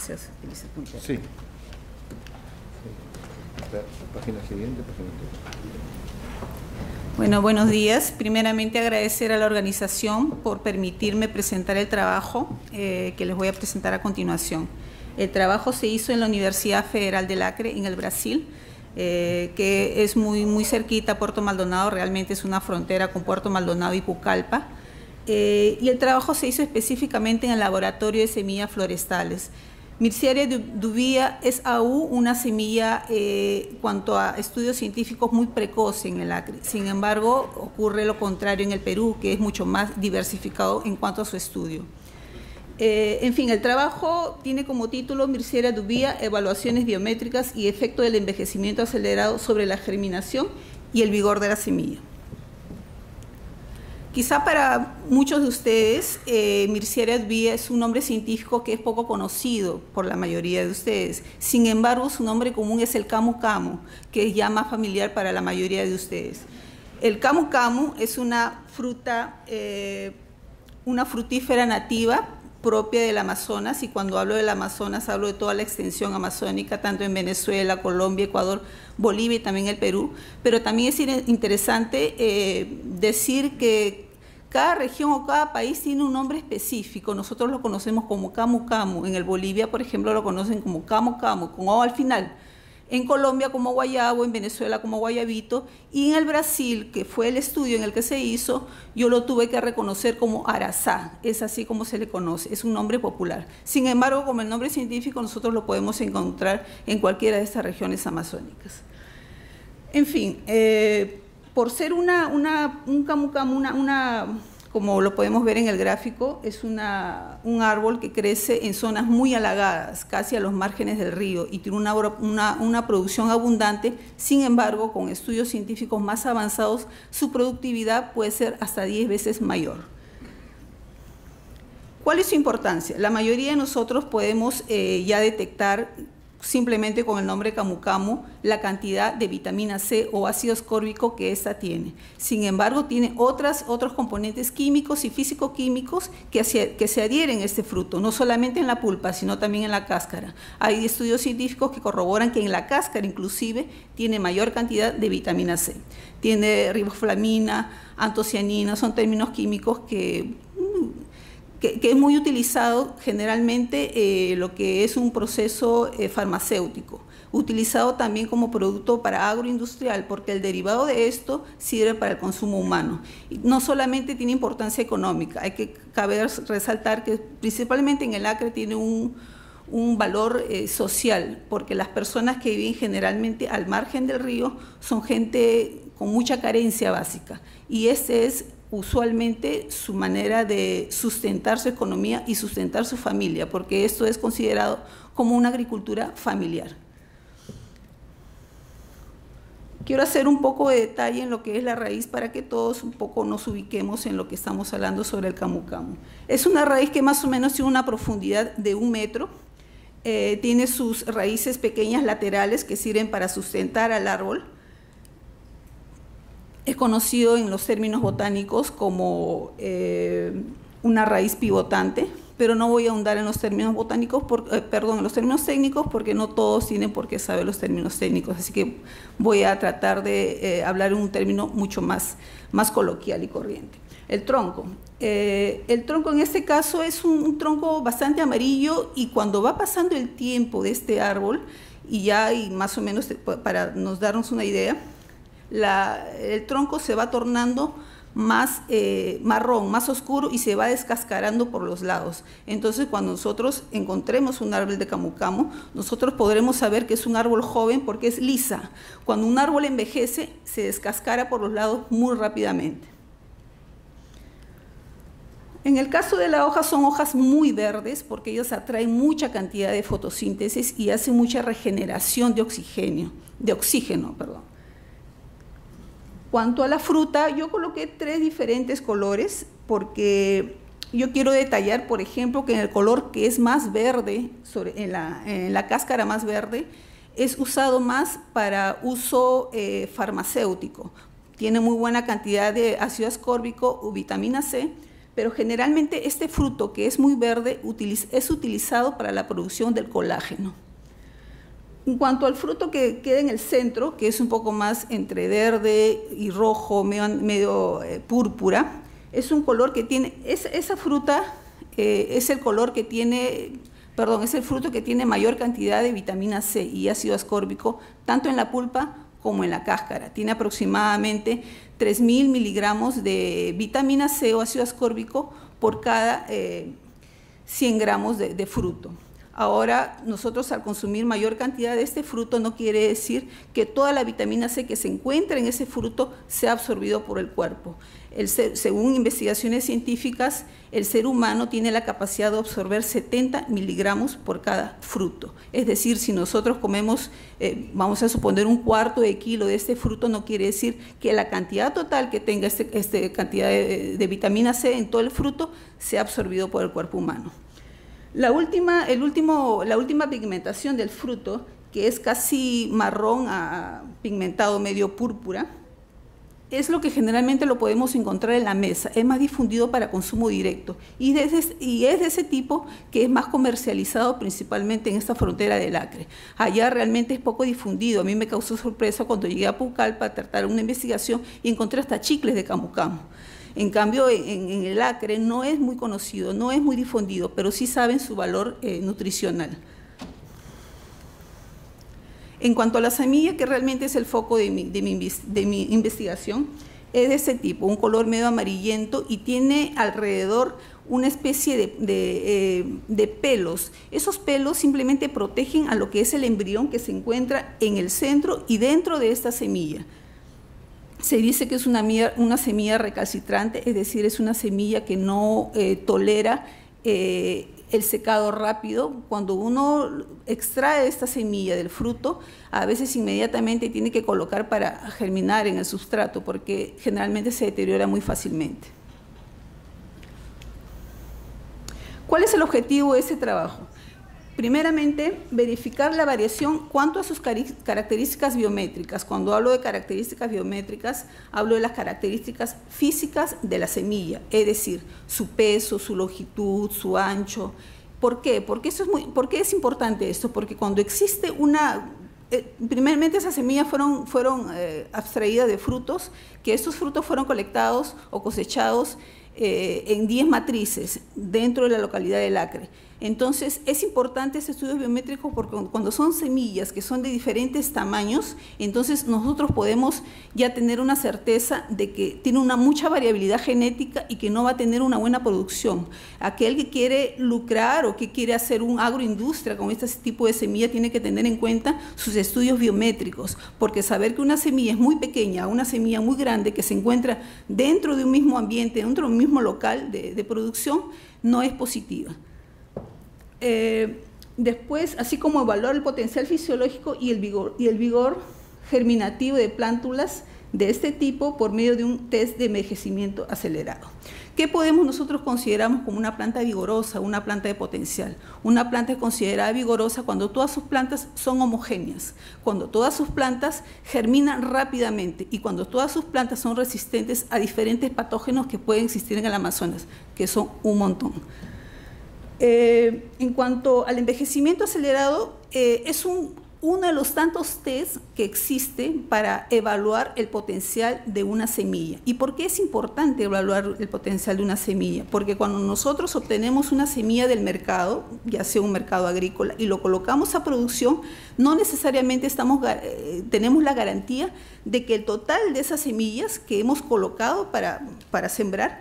Gracias, vicepuntual. Sí. Página siguiente, página 3. Bueno, buenos días. Primeramente agradecer a la organización por permitirme presentar el trabajo que les voy a presentar a continuación. El trabajo se hizo en la Universidad Federal del Acre, en el Brasil, que es muy cerquita a Puerto Maldonado, realmente es una frontera con Puerto Maldonado y Pucallpa. Y el trabajo se hizo específicamente en el laboratorio de semillas florestales. Mircea dubia es aún una semilla cuanto a estudios científicos muy precoce en el Acre. Sin embargo, ocurre lo contrario en el Perú, que es mucho más diversificado en cuanto a su estudio. En fin, el trabajo tiene como título Mircea dubia, evaluaciones biométricas y efecto del envejecimiento acelerado sobre la germinación y el vigor de la semilla. Quizá para muchos de ustedes, Mircea dubia es un nombre científico que es poco conocido por la mayoría de ustedes. Sin embargo, su nombre común es el camu camu, que es ya más familiar para la mayoría de ustedes. El camu camu es una fruta, una frutífera nativa propia del Amazonas, y cuando hablo del Amazonas hablo de toda la extensión amazónica, tanto en Venezuela, Colombia, Ecuador, Bolivia y también el Perú. Pero también es interesante decir que cada región o cada país tiene un nombre específico. Nosotros lo conocemos como camu camu. En el Bolivia, por ejemplo, lo conocen como camu camu, con O al final. En Colombia como guayabo, en Venezuela como guayabito, y en el Brasil, que fue el estudio en el que se hizo, yo lo tuve que reconocer como arazá, es así como se le conoce, es un nombre popular. Sin embargo, como el nombre científico, nosotros lo podemos encontrar en cualquiera de estas regiones amazónicas. En fin, por ser un camu camu, como lo podemos ver en el gráfico, es un árbol que crece en zonas muy halagadas, casi a los márgenes del río, y tiene una producción abundante. Sin embargo, con estudios científicos más avanzados, su productividad puede ser hasta 10 veces mayor. ¿Cuál es su importancia? La mayoría de nosotros podemos ya detectar simplemente con el nombre camu camu la cantidad de vitamina C o ácido ascórbico que esta tiene. Sin embargo, tiene otros componentes químicos y físico-químicos que se adhieren a este fruto, no solamente en la pulpa, sino también en la cáscara. Hay estudios científicos que corroboran que en la cáscara inclusive tiene mayor cantidad de vitamina C. Tiene riboflavina, antocianina, son términos químicos que es muy utilizado generalmente lo que es un proceso farmacéutico, utilizado también como producto para agroindustrial, porque el derivado de esto sirve para el consumo humano. Y no solamente tiene importancia económica, hay que resaltar que principalmente en el Acre tiene un valor social, porque las personas que viven generalmente al margen del río son gente con mucha carencia básica, y este es usualmente su manera de sustentar su economía y sustentar su familia, porque esto es considerado como una agricultura familiar. Quiero hacer un poco de detalle en lo que es la raíz para que todos un poco nos ubiquemos en lo que estamos hablando sobre el camu camu. Es una raíz que más o menos tiene una profundidad de 1 metro, tiene sus raíces pequeñas laterales que sirven para sustentar al árbol. Es conocido en los términos botánicos como una raíz pivotante, pero no voy a ahondar en los términos botánicos, en los términos técnicos, porque no todos tienen por qué saber los términos técnicos, así que voy a tratar de hablar en un término mucho más coloquial y corriente. El tronco. El tronco en este caso es un tronco bastante amarillo, y cuando va pasando el tiempo de este árbol, y más o menos para darnos una idea, el tronco se va tornando más marrón, más oscuro, y se va descascarando por los lados. Entonces, cuando nosotros encontremos un árbol de camu camu, nosotros podremos saber que es un árbol joven porque es lisa. Cuando un árbol envejece, se descascara por los lados muy rápidamente. En el caso de la hoja, son hojas muy verdes porque ellos atraen mucha cantidad de fotosíntesis y hacen mucha regeneración de oxígeno. Cuanto a la fruta, yo coloqué 3 diferentes colores porque yo quiero detallar, por ejemplo, que en el color que es más verde, en la cáscara más verde, es usado más para uso farmacéutico. Tiene muy buena cantidad de ácido ascórbico o vitamina C, pero generalmente este fruto, que es muy verde, es utilizado para la producción del colágeno. En cuanto al fruto que queda en el centro, que es un poco más entre verde y rojo, medio púrpura, es un color que tiene, esa fruta es el color que tiene, perdón, es el fruto que tiene mayor cantidad de vitamina C y ácido ascórbico, tanto en la pulpa como en la cáscara. Tiene aproximadamente 3.000 miligramos de vitamina C o ácido ascórbico por cada 100 gramos de fruto. Ahora, nosotros al consumir mayor cantidad de este fruto no quiere decir que toda la vitamina C que se encuentra en ese fruto sea absorbido por el cuerpo. Según investigaciones científicas, el ser humano tiene la capacidad de absorber 70 miligramos por cada fruto. Es decir, si nosotros comemos, vamos a suponer, un cuarto de kilo de este fruto, no quiere decir que la cantidad total que tenga esta cantidad de vitamina C en todo el fruto sea absorbido por el cuerpo humano. La última pigmentación del fruto, que es casi marrón a pigmentado medio púrpura, es lo que generalmente lo podemos encontrar en la mesa, es más difundido para consumo directo y es de ese tipo que es más comercializado principalmente en esta frontera del Acre. Allá realmente es poco difundido. A mí me causó sorpresa cuando llegué a Pucallpa a tratar una investigación y encontré hasta chicles de camu camu. En cambio, en el Acre no es muy conocido, no es muy difundido, pero sí saben su valor nutricional. En cuanto a la semilla, que realmente es el foco de mi investigación, es de ese tipo, un color medio amarillento y tiene alrededor una especie de pelos. Esos pelos simplemente protegen a lo que es el embrión que se encuentra en el centro y dentro de esta semilla. Se dice que es una semilla recalcitrante, es decir, es una semilla que no tolera el secado rápido. Cuando uno extrae esta semilla del fruto, a veces inmediatamente tiene que colocar para germinar en el sustrato, porque generalmente se deteriora muy fácilmente. ¿Cuál es el objetivo de ese trabajo? Primeramente, verificar la variación cuanto a sus características biométricas. Cuando hablo de características biométricas, hablo de las características físicas de la semilla, es decir, su peso, su longitud, su ancho. ¿Por qué? ¿Por qué es importante esto? Porque cuando existe primeramente esas semillas fueron abstraídas de frutos, que estos frutos fueron colectados o cosechados en 10 matrices dentro de la localidad del Acre. Entonces, es importante ese estudio biométrico porque cuando son semillas que son de diferentes tamaños, entonces nosotros podemos ya tener una certeza de que tiene mucha variabilidad genética y que no va a tener una buena producción. Aquel que quiere lucrar o que quiere hacer un agroindustria con este tipo de semilla tiene que tener en cuenta sus estudios biométricos, porque saber que una semilla es muy pequeña, una semilla muy grande que se encuentra dentro de un mismo ambiente, dentro de un mismo local de producción, no es positiva. Después, así como evaluar el potencial fisiológico y el vigor germinativo de plántulas de este tipo por medio de un test de envejecimiento acelerado. ¿Qué podemos nosotros consideramos como una planta vigorosa, una planta de potencial? Una planta es considerada vigorosa cuando todas sus plantas son homogéneas, cuando todas sus plantas germinan rápidamente y cuando todas sus plantas son resistentes a diferentes patógenos que pueden existir en el Amazonas, que son un montón. En cuanto al envejecimiento acelerado, es uno de los tantos test que existe para evaluar el potencial de una semilla. ¿Y por qué es importante evaluar el potencial de una semilla? Porque cuando nosotros obtenemos una semilla del mercado, ya sea un mercado agrícola, y lo colocamos a producción, no necesariamente tenemos la garantía de que el total de esas semillas que hemos colocado para sembrar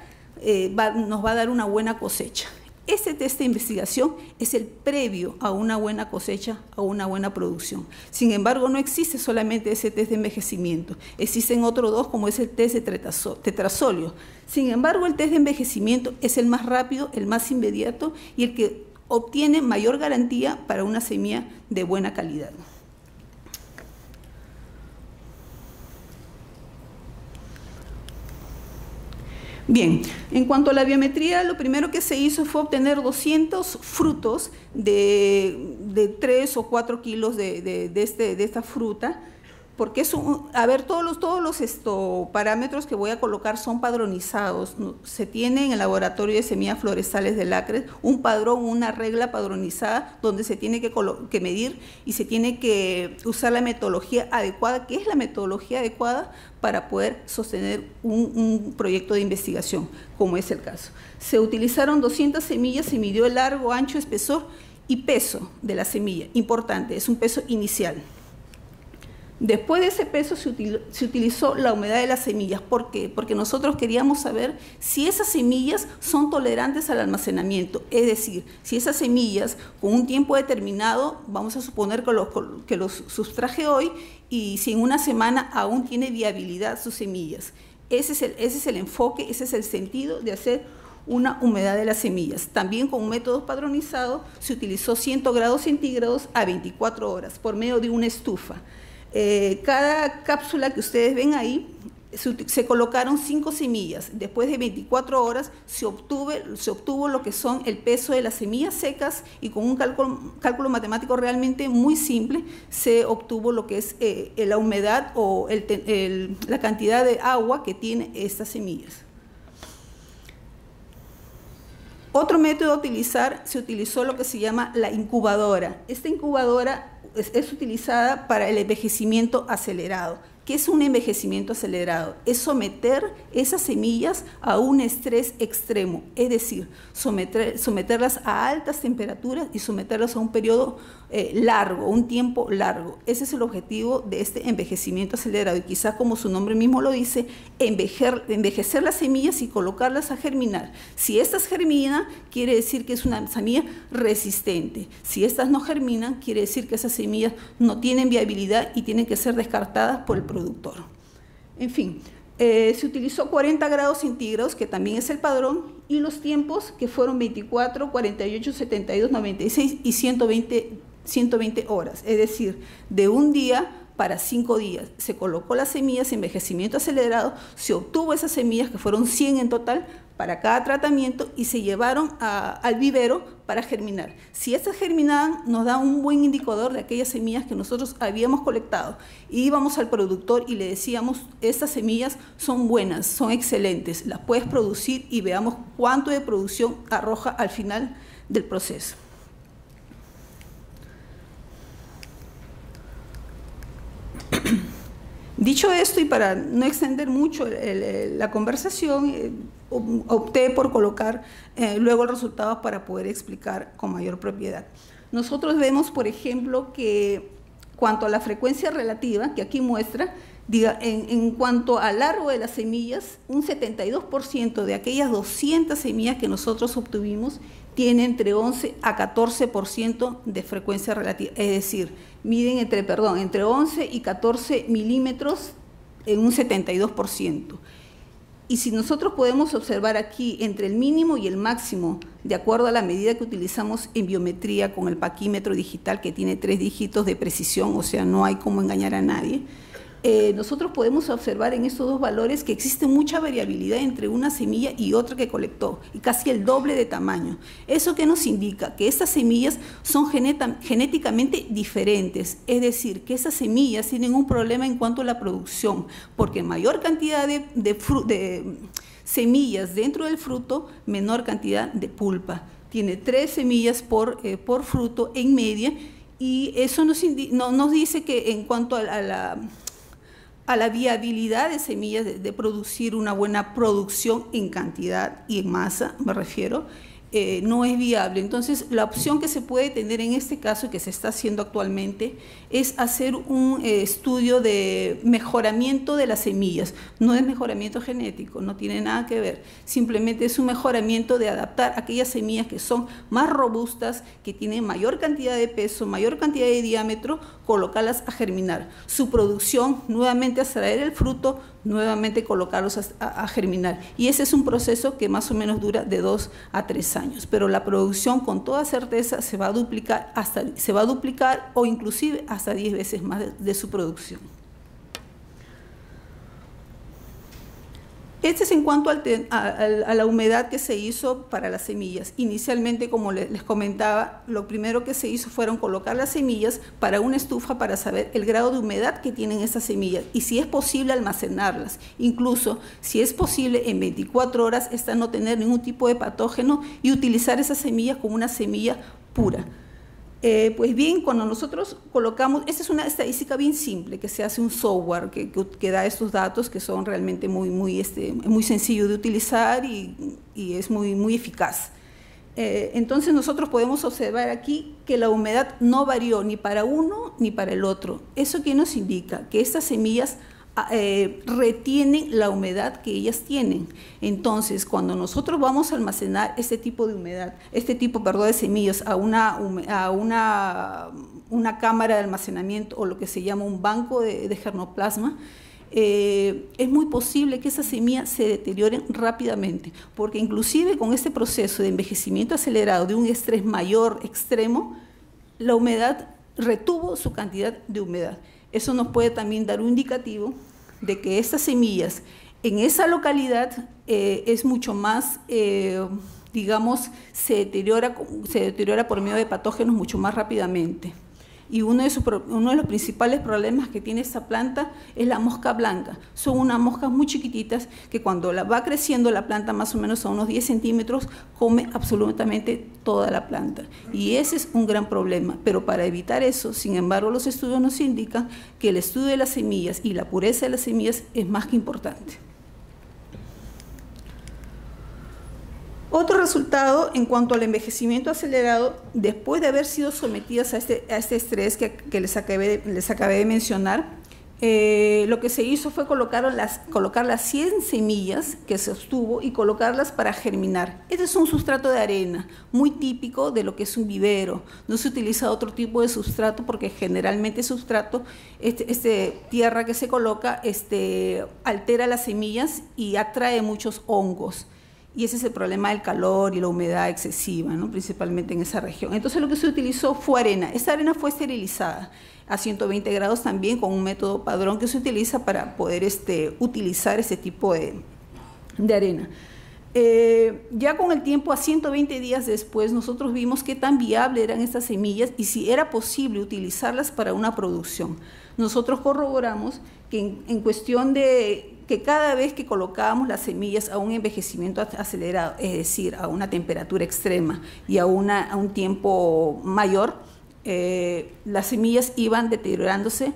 nos va a dar una buena cosecha. Este test de investigación es el previo a una buena cosecha, a una buena producción. Sin embargo, no existe solamente ese test de envejecimiento. Existen otros dos, como es el test de tetrazolio. Sin embargo, el test de envejecimiento es el más rápido, el más inmediato y el que obtiene mayor garantía para una semilla de buena calidad. Bien, en cuanto a la biometría, lo primero que se hizo fue obtener 200 frutos de 3 o 4 kilos de esta fruta porque a ver, todos los parámetros que voy a colocar son padronizados. Se tiene en el laboratorio de semillas florestales del ACRES un padrón, una regla padronizada donde se tiene que medir y se tiene que usar la metodología adecuada. ¿Qué es la metodología adecuada para poder sostener un proyecto de investigación, como es el caso? Se utilizaron 200 semillas, se midió el largo, ancho, espesor y peso de la semilla. Importante, es un peso inicial. Después de ese peso se utilizó la humedad de las semillas. ¿Por qué? Porque nosotros queríamos saber si esas semillas son tolerantes al almacenamiento. Es decir, si esas semillas con un tiempo determinado, vamos a suponer que los sustraje hoy y si en una semana aún tiene viabilidad sus semillas. Ese es el enfoque, ese es el sentido de hacer una humedad de las semillas. También con un método padronizado se utilizó 100 grados centígrados a 24 horas por medio de una estufa. Cada cápsula que ustedes ven ahí, se colocaron 5 semillas. Después de 24 horas se obtuvo lo que son el peso de las semillas secas y con un cálculo matemático realmente muy simple se obtuvo lo que es la humedad o la cantidad de agua que tiene estas semillas. Otro método a utilizar, se utilizó lo que se llama la incubadora. Esta incubadora es utilizada para el envejecimiento acelerado. ¿Qué es un envejecimiento acelerado? Es someter esas semillas a un estrés extremo, es decir, someterlas a altas temperaturas y someterlas a un periodo largo, un tiempo largo. Ese es el objetivo de este envejecimiento acelerado y quizás como su nombre mismo lo dice, envejecer las semillas y colocarlas a germinar. Si estas germinan, quiere decir que es una semilla resistente. Si estas no germinan, quiere decir que esas semillas no tienen viabilidad y tienen que ser descartadas por el productor. En fin, se utilizó 40 grados centígrados, que también es el padrón, y los tiempos que fueron 24, 48, 72, 96 y 120 horas, es decir, de un día para 5 días. Se colocó las semillas, envejecimiento acelerado, se obtuvo esas semillas, que fueron 100 en total, para cada tratamiento y se llevaron al vivero para germinar. Si estas germinaban, nos da un buen indicador de aquellas semillas que nosotros habíamos colectado. Y íbamos al productor y le decíamos, estas semillas son buenas, son excelentes, las puedes producir y veamos cuánto de producción arroja al final del proceso. Dicho esto, y para no extender mucho la conversación, opté por colocar luego los resultados para poder explicar con mayor propiedad. Nosotros vemos, por ejemplo, que cuanto a la frecuencia relativa, que aquí muestra, en cuanto al largo de las semillas, un 72% de aquellas 200 semillas que nosotros obtuvimos tiene entre 11 a 14% de frecuencia relativa, es decir, miden entre 11 y 14 milímetros en un 72%. Y si nosotros podemos observar aquí entre el mínimo y el máximo, de acuerdo a la medida que utilizamos en biometría con el paquímetro digital que tiene 3 dígitos de precisión, o sea, no hay cómo engañar a nadie, nosotros podemos observar en estos dos valores que existe mucha variabilidad entre una semilla y otra que colectó, y casi el doble de tamaño. ¿Eso qué nos indica? Que estas semillas son genéticamente diferentes, es decir, que esas semillas tienen un problema en cuanto a la producción, porque mayor cantidad de semillas dentro del fruto, menor cantidad de pulpa. Tiene 3 semillas por fruto en media, y eso nos dice que en cuanto a la viabilidad de semillas, de producir una buena producción en cantidad y en masa, me refiero, no es viable. Entonces, la opción que se puede tener en este caso, que se está haciendo actualmente, es hacer un estudio de mejoramiento de las semillas. No es mejoramiento genético, no tiene nada que ver. Simplemente es un mejoramiento de adaptar aquellas semillas que son más robustas, que tienen mayor cantidad de peso, mayor cantidad de diámetro, colocarlas a germinar. Su producción, nuevamente extraer el fruto, nuevamente colocarlos a germinar. Y ese es un proceso que más o menos dura de 2 a 3 años. Pero la producción con toda certeza se va a duplicar o inclusive hasta 10 veces más de su producción. Este es en cuanto a la humedad que se hizo para las semillas. Inicialmente, como les comentaba, lo primero que se hizo fueron colocar las semillas para una estufa para saber el grado de humedad que tienen esas semillas y si es posible almacenarlas. Incluso, si es posible, en 24 horas, no tener ningún tipo de patógeno y utilizar esas semillas como una semilla pura. Pues bien, cuando nosotros colocamos, esta es una estadística bien simple, que se hace un software que da estos datos que son realmente muy sencillo de utilizar y es muy eficaz. Entonces nosotros podemos observar aquí que la humedad no varió ni para uno ni para el otro. ¿Eso qué nos indica? Que estas semillas retienen la humedad que ellas tienen. Entonces, cuando nosotros vamos a almacenar este tipo de humedad, de semillas a una cámara de almacenamiento o lo que se llama un banco de germoplasma, es muy posible que esas semillas se deterioren rápidamente, porque inclusive con este proceso de envejecimiento acelerado de un estrés mayor extremo, la humedad retuvo su cantidad de humedad. Eso nos puede también dar un indicativo de que estas semillas en esa localidad es mucho más, digamos, se deteriora por medio de patógenos mucho más rápidamente. Y uno de los principales problemas que tiene esta planta es la mosca blanca. Son unas moscas muy chiquititas que cuando va creciendo la planta más o menos a unos 10 centímetros, come absolutamente toda la planta. Y ese es un gran problema. Pero para evitar eso, sin embargo, los estudios nos indican que el estudio de las semillas y la pureza de las semillas es más que importante. Otro resultado en cuanto al envejecimiento acelerado, después de haber sido sometidas a este estrés que les acabé de mencionar, lo que se hizo fue colocar las 100 semillas que se obtuvo y colocarlas para germinar. Este es un sustrato de arena, muy típico de lo que es un vivero. No se utiliza otro tipo de sustrato porque generalmente el sustrato, tierra que se coloca, altera las semillas y atrae muchos hongos. Y ese es el problema del calor y la humedad excesiva, ¿no? Principalmente en esa región. Entonces lo que se utilizó fue arena. Esta arena fue esterilizada a 120 grados también con un método padrón que se utiliza para poder utilizar ese tipo de arena. Ya con el tiempo, a 120 días después, nosotros vimos qué tan viable eran estas semillas y si era posible utilizarlas para una producción. Nosotros corroboramos que en cuestión de que cada vez que colocábamos las semillas a un envejecimiento acelerado, es decir, a una temperatura extrema y a un tiempo mayor, las semillas iban deteriorándose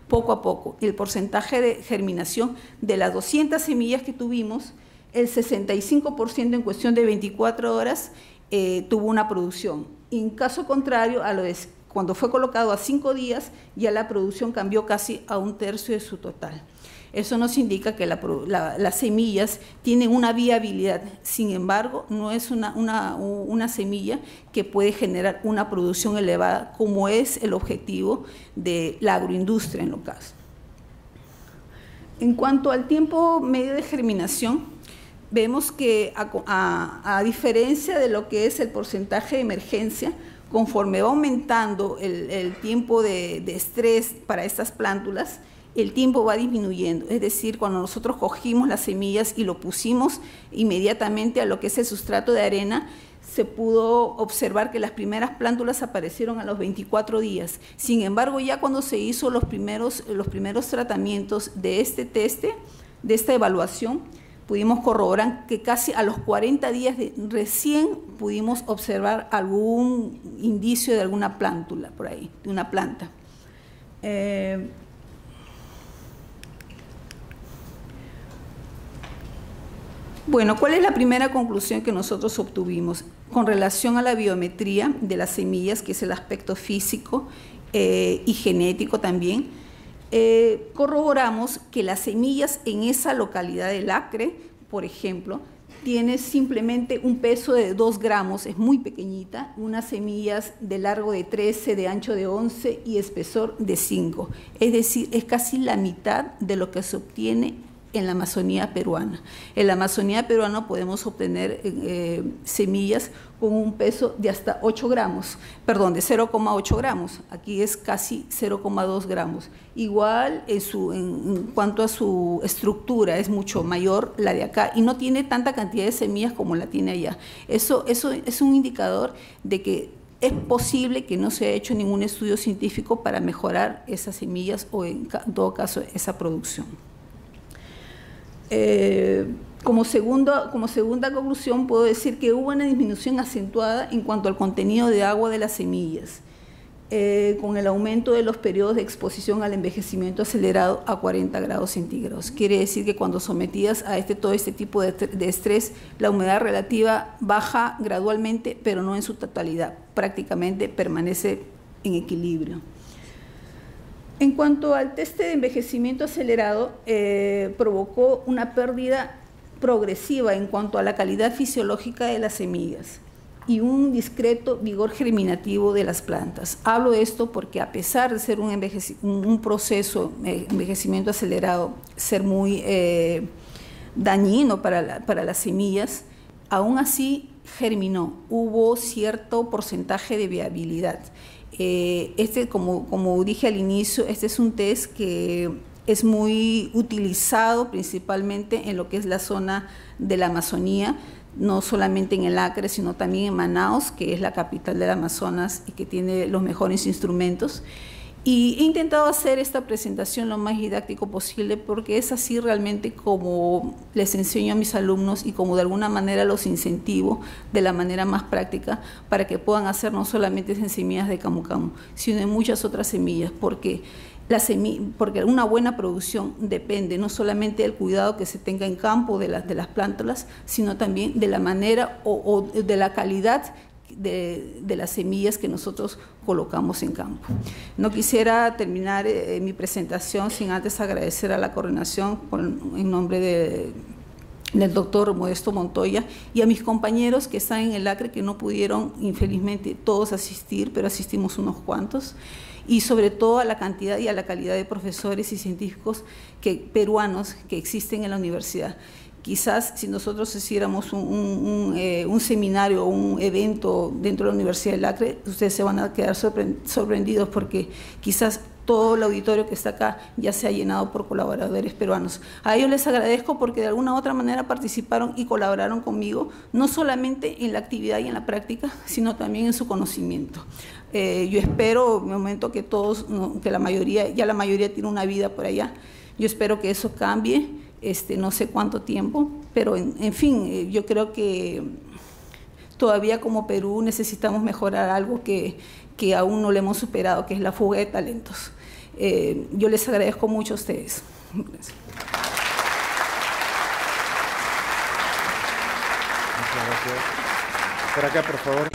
poco a poco. El porcentaje de germinación de las 200 semillas que tuvimos, el 65% en cuestión de 24 horas tuvo una producción. En caso contrario, cuando fue colocado a 5 días, ya la producción cambió casi a 1/3 de su total. Eso nos indica que las semillas tienen una viabilidad, sin embargo, no es una semilla que puede generar una producción elevada, como es el objetivo de la agroindustria en lo caso. En cuanto al tiempo medio de germinación, vemos que a diferencia de lo que es el porcentaje de emergencia, conforme va aumentando el tiempo de estrés para estas plántulas, el tiempo va disminuyendo. Es decir, cuando nosotros cogimos las semillas y lo pusimos inmediatamente a lo que es el sustrato de arena, se pudo observar que las primeras plántulas aparecieron a los 24 días. Sin embargo, ya cuando se hizo los primeros tratamientos de de esta evaluación, pudimos corroborar que casi a los 40 días recién pudimos observar algún indicio de alguna plántula por ahí, de una planta. Bueno, ¿cuál es la primera conclusión que nosotros obtuvimos? Con relación a la biometría de las semillas, que es el aspecto físico y genético también, corroboramos que las semillas en esa localidad del Acre, por ejemplo, tiene simplemente un peso de 2 gramos, es muy pequeñita, unas semillas de largo de 13, de ancho de 11 y espesor de 5. Es decir, es casi la mitad de lo que se obtiene en la Amazonía peruana. En la Amazonía peruana podemos obtener semillas con un peso de hasta 8 gramos, perdón, de 0,8 gramos. Aquí es casi 0,2 gramos. Igual en cuanto a su estructura es mucho mayor la de acá y no tiene tanta cantidad de semillas como la tiene allá. Eso es un indicador de que es posible que no se haya hecho ningún estudio científico para mejorar esas semillas o en todo caso esa producción. Como segunda conclusión puedo decir que hubo una disminución acentuada en cuanto al contenido de agua de las semillas, con el aumento de los periodos de exposición al envejecimiento acelerado a 40 grados centígrados. Quiere decir que cuando sometidas a todo este tipo de estrés, la humedad relativa baja gradualmente, pero no en su totalidad, prácticamente permanece en equilibrio. En cuanto al test de envejecimiento acelerado, provocó una pérdida progresiva en cuanto a la calidad fisiológica de las semillas y un discreto vigor germinativo de las plantas. Hablo de esto porque a pesar de ser un proceso de envejecimiento acelerado, ser muy dañino para las semillas, aún así germinó, hubo cierto porcentaje de viabilidad. Como dije al inicio, este es un test que es muy utilizado principalmente en lo que es la zona de la Amazonía, no solamente en el Acre, sino también en Manaos, que es la capital del Amazonas y que tiene los mejores instrumentos. Y he intentado hacer esta presentación lo más didáctico posible porque es así realmente como les enseño a mis alumnos y como de alguna manera los incentivo de la manera más práctica para que puedan hacer no solamente semillas de camu camu, sino de muchas otras semillas, porque una buena producción depende no solamente del cuidado que se tenga en campo de las plántulas, sino también de la manera o de la calidad de las semillas que nosotros colocamos en campo. No quisiera terminar mi presentación sin antes agradecer a la coordinación en nombre del doctor Modesto Montoya y a mis compañeros que están en el Acre que no pudieron infelizmente todos asistir, pero asistimos unos cuantos, y sobre todo a la cantidad y a la calidad de profesores y científicos peruanos que existen en la universidad. Quizás si nosotros hiciéramos un seminario o un evento dentro de la Universidad del Acre, ustedes se van a quedar sorprendidos porque quizás todo el auditorio que está acá ya se ha llenado por colaboradores peruanos. A ellos les agradezco porque de alguna u otra manera participaron y colaboraron conmigo, no solamente en la actividad y en la práctica, sino también en su conocimiento. Yo espero, en el momento que todos, que la mayoría tiene una vida por allá, yo espero que eso cambie, no sé cuánto tiempo, pero en fin, yo creo que todavía como Perú necesitamos mejorar algo que aún no le hemos superado, que es la fuga de talentos. Yo les agradezco mucho a ustedes. Gracias. Muchas gracias. Por acá, por favor.